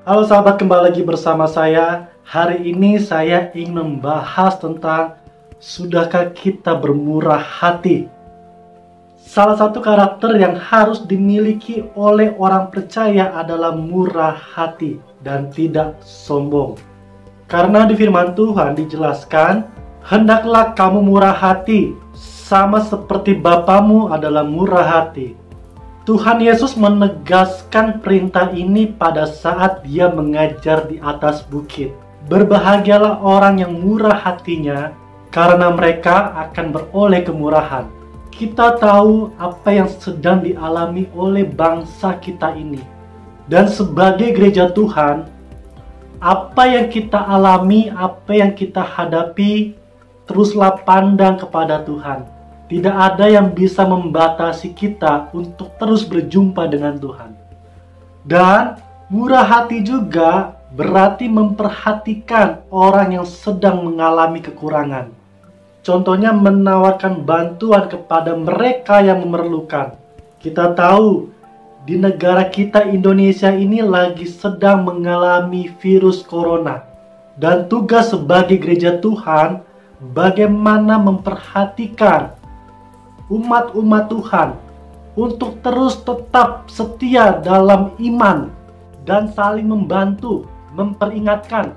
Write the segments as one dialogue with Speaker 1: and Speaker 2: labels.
Speaker 1: Halo sahabat, kembali lagi bersama saya. Hari ini saya ingin membahas tentang sudahkah kita bermurah hati. Salah satu karakter yang harus dimiliki oleh orang percaya adalah murah hati dan tidak sombong. Karena di firman Tuhan dijelaskan, hendaklah kamu murah hati, sama seperti Bapamu adalah murah hati. Tuhan Yesus menegaskan perintah ini pada saat dia mengajar di atas bukit. Berbahagialah orang yang murah hatinya, karena mereka akan beroleh kemurahan. Kita tahu apa yang sedang dialami oleh bangsa kita ini. Dan sebagai gereja Tuhan, apa yang kita alami, apa yang kita hadapi, teruslah pandang kepada Tuhan. Tidak ada yang bisa membatasi kita untuk terus berjumpa dengan Tuhan. Dan murah hati juga berarti memperhatikan orang yang sedang mengalami kekurangan. Contohnya menawarkan bantuan kepada mereka yang memerlukan. Kita tahu di negara kita Indonesia ini lagi sedang mengalami virus corona. Dan tugas sebagai gereja Tuhan bagaimana memperhatikan umat-umat Tuhan untuk terus tetap setia dalam iman dan saling membantu, memperingatkan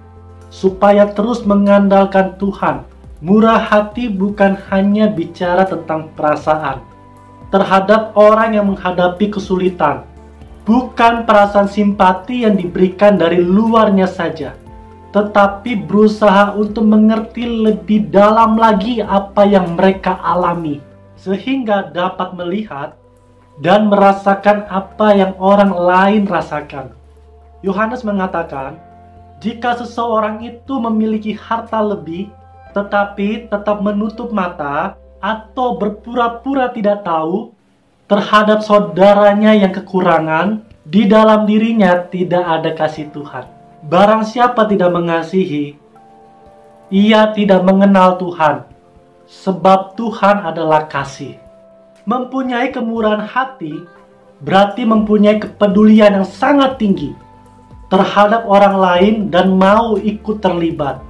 Speaker 1: supaya terus mengandalkan Tuhan. Murah hati bukan hanya bicara tentang perasaan terhadap orang yang menghadapi kesulitan, bukan perasaan simpati yang diberikan dari luarnya saja, tetapi berusaha untuk mengerti lebih dalam lagi apa yang mereka alami, sehingga dapat melihat dan merasakan apa yang orang lain rasakan. Yohanes mengatakan, jika seseorang itu memiliki harta lebih, tetapi tetap menutup mata atau berpura-pura tidak tahu terhadap saudaranya yang kekurangan, di dalam dirinya tidak ada kasih Tuhan. Barang siapa tidak mengasihi, ia tidak mengenal Tuhan, sebab Tuhan adalah kasih. Mempunyai kemurahan hati berarti mempunyai kepedulian yang sangat tinggi terhadap orang lain dan mau ikut terlibat.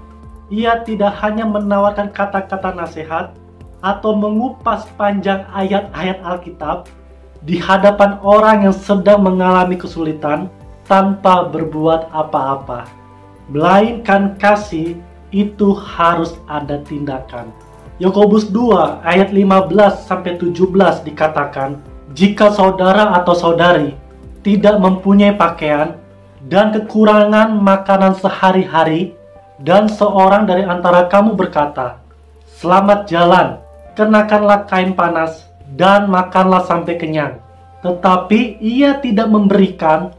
Speaker 1: Ia tidak hanya menawarkan kata-kata nasihat atau mengupas panjang ayat-ayat Alkitab di hadapan orang yang sedang mengalami kesulitan tanpa berbuat apa-apa. Melainkan kasih itu harus ada tindakan. Yakobus 2 ayat 15-17 dikatakan, jika saudara atau saudari tidak mempunyai pakaian dan kekurangan makanan sehari-hari, dan seorang dari antara kamu berkata, selamat jalan, kenakanlah kain panas, dan makanlah sampai kenyang, tetapi ia tidak memberikan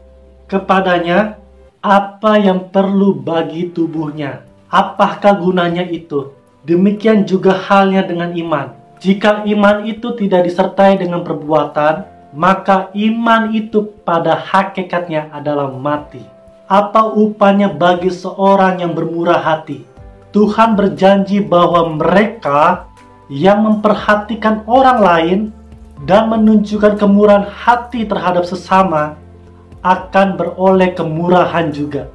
Speaker 1: kepadanya apa yang perlu bagi tubuhnya, apakah gunanya itu? Demikian juga halnya dengan iman. Jika iman itu tidak disertai dengan perbuatan, maka iman itu pada hakikatnya adalah mati. Apa upahnya bagi seorang yang bermurah hati? Tuhan berjanji bahwa mereka yang memperhatikan orang lain dan menunjukkan kemurahan hati terhadap sesama akan beroleh kemurahan juga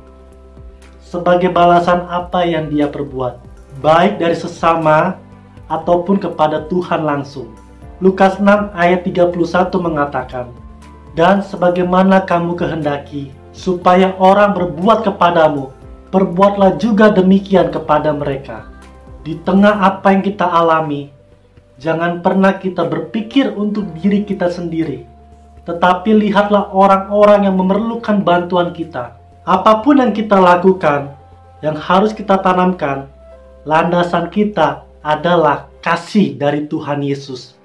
Speaker 1: sebagai balasan apa yang dia perbuat, baik dari sesama ataupun kepada Tuhan langsung. Lukas 6 ayat 31 mengatakan, dan sebagaimana kamu kehendaki supaya orang berbuat kepadamu, perbuatlah juga demikian kepada mereka. Di tengah apa yang kita alami, jangan pernah kita berpikir untuk diri kita sendiri, tetapi lihatlah orang-orang yang memerlukan bantuan kita. Apapun yang kita lakukan, yang harus kita tanamkan, landasan kita adalah kasih dari Tuhan Yesus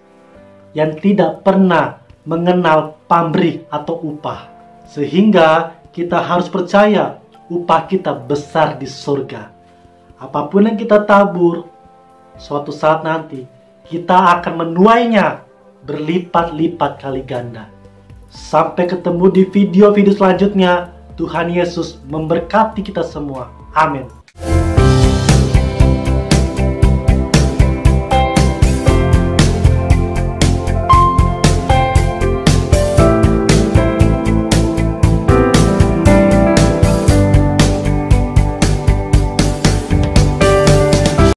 Speaker 1: yang tidak pernah mengenal pamrih atau upah. Sehingga kita harus percaya upah kita besar di surga. Apapun yang kita tabur, suatu saat nanti kita akan menuainya berlipat-lipat kali ganda. Sampai ketemu di video-video selanjutnya. Tuhan Yesus memberkati kita semua. Amin.